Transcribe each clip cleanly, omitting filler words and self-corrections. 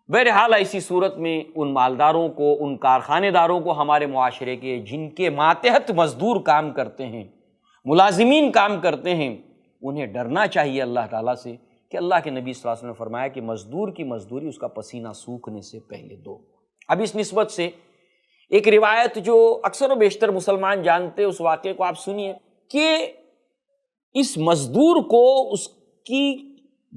بہرحال ایسی صورت میں ان مالداروں کو، ان کارخانے داروں کو ہمارے معاشرے کے، جن کے ماتحت مزدور کام کرتے ہیں، ملازمین کام کرتے ہیں، انہیں ڈرنا چاہیے اللہ تعالیٰ سے کہ اللہ کے نبی صلی اللہ علیہ وسلم نے فرمایا کہ مزدور کی مزدوری اس کا پسینہ سوکھنے سے پہلے دو۔ اب اس نسبت سے ایک روایت جو اکثر و بیشتر مسلمان جانتے، اس واقعے کو آپ سنیے کہ اس مزدور کو اس کی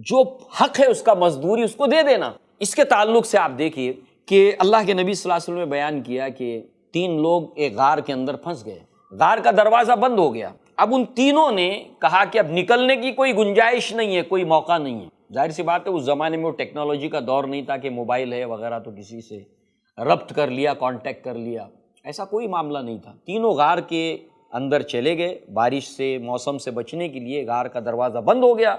جو حق ہے اس کا مزدوری اس کو دے دینا۔ اس کے تعلق سے آپ دیکھیے کہ اللہ کے نبی صلی اللہ علیہ وسلم نے بیان کیا کہ 3 لوگ ایک غار کے اندر پھنس گئے، غار کا دروازہ بند ہو گیا۔ اب ان تینوں نے کہا کہ اب نکلنے کی کوئی گنجائش نہیں ہے، کوئی موقع نہیں ہے۔ ظاہر سی بات ہے اس زمانے میں وہ ٹیکنالوجی کا دور نہیں تھا کہ موبائل ہے وغیرہ تو کسی سے ربط کر لیا، کانٹیکٹ کر لیا، ایسا کوئی معاملہ نہیں تھا۔ تینوں غار کے اندر چلے گئے، بارش سے، موسم سے بچنے کے لیے غار کا دروازہ بند ہو گیا،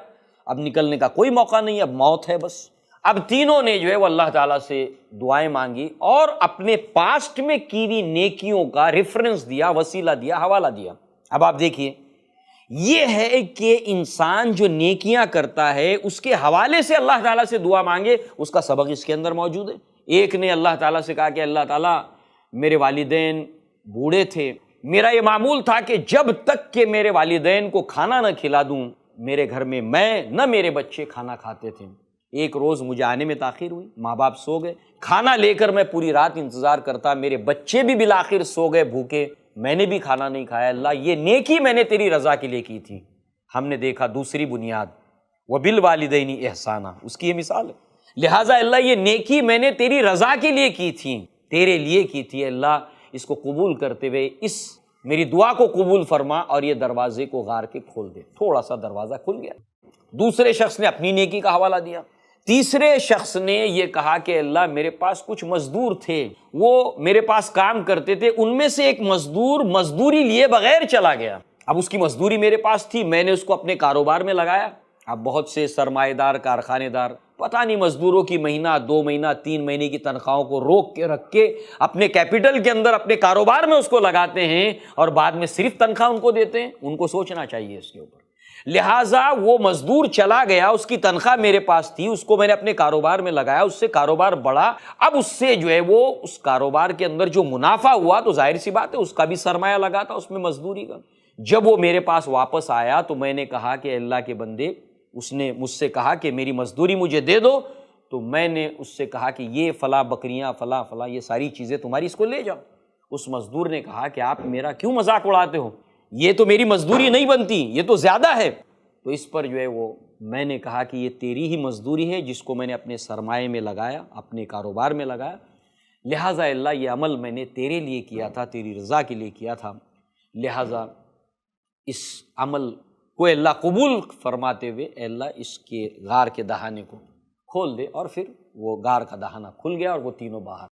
اب نکلنے کا کوئی موقع نہیں، اب موت ہے بس۔ اب تینوں نے جو ہے وہ اللہ تعالیٰ سے دعائیں مانگی اور اپنے پاسٹ میں کی ہوئی نیکیوں کا ریفرنس دیا، وسیلہ دیا، حوالہ دیا۔ اب آپ دیکھیے یہ ہے کہ انسان جو نیکیاں کرتا ہے اس کے حوالے سے اللہ تعالیٰ سے دعا مانگے، اس کا سبق اس کے اندر موجود ہے۔ ایک نے اللہ تعالیٰ سے کہا کہ اللہ تعالیٰ میرے والدین بوڑھے تھے، میرا یہ معمول تھا کہ جب تک کہ میرے والدین کو کھانا نہ کھلا دوں میرے گھر میں میں نہ میرے بچے کھانا کھاتے تھے۔ ایک روز مجھے آنے میں تاخیر ہوئی، ماں باپ سو گئے، کھانا لے کر میں پوری رات انتظار کرتا، میرے بچے بھی بالآخر سو گئے بھوکے، میں نے بھی کھانا نہیں کھایا۔ اللہ یہ نیکی میں نے تیری رضا کے لیے کی تھی۔ ہم نے دیکھا دوسری بنیاد وَبِالْوَالِدَيْنِ إِحْسَانًا، اس کی یہ مثال ہے۔ لہٰذا اللہ یہ نیکی میں نے تیری رضا کے لیے کی تھی، تیرے لیے کی تھی، اللہ اس کو قبول کرتے ہوئے اس میری دعا کو قبول فرما اور یہ دروازے کو غار کے کھول دے۔ تھوڑا سا دروازہ کھل گیا۔ دوسرے شخص نے اپنی نیکی کا حوالہ دیا۔ تیسرے شخص نے یہ کہا کہ اللہ میرے پاس کچھ مزدور تھے، وہ میرے پاس کام کرتے تھے، ان میں سے ایک مزدور مزدوری لیے بغیر چلا گیا۔ اب اس کی مزدوری میرے پاس تھی، میں نے اس کو اپنے کاروبار میں لگایا۔ اب بہت سے سرمایہ دار، کارخانے دار پتہ نہیں مزدوروں کی مہینہ، 2 مہینہ، 3 مہینے کی تنخواہوں کو روک کے رکھ کے اپنے کیپٹل کے اندر، اپنے کاروبار میں اس کو لگاتے ہیں اور بعد میں صرف تنخواہ ان کو دیتے ہیں۔ ان کو سوچنا چاہیے اس کے اوپر۔ لہٰذا وہ مزدور چلا گیا، اس کی تنخواہ میرے پاس تھی، اس کو میں نے اپنے کاروبار میں لگایا، اس سے کاروبار بڑھا۔ اب اس سے جو ہے وہ اس کاروبار کے اندر جو منافع ہوا تو ظاہر سی بات ہے اس کا بھی سرمایہ لگا تھا اس میں مزدوری کا۔ جب وہ میرے پاس واپس آیا تو میں نے کہا کہ اللہ کے بندے، اس نے مجھ سے کہا کہ میری مزدوری مجھے دے دو، تو میں نے اس سے کہا کہ یہ فلاں بکریاں، فلاں فلاں یہ ساری چیزیں تمہاری، اس کو لے جاؤ۔ اس مزدور نے کہا کہ آپ میرا کیوں مذاق اڑاتے ہو، یہ تو میری مزدوری نہیں بنتی، یہ تو زیادہ ہے۔ تو اس پر جو ہے وہ میں نے کہا کہ یہ تیری ہی مزدوری ہے جس کو میں نے اپنے سرمایے میں لگایا، اپنے کاروبار میں لگایا، لہٰذا اللہ یہ عمل میں نے تیرے لیے کیا تھا، تیری رضا کے لیے کیا تھا، لہٰذا اس عمل کو اللہ قبول فرماتے ہوئے اے اللہ اس کے غار کے دہانے کو کھول دے۔ اور پھر وہ غار کا دہانہ کھل گیا اور وہ تینوں باہر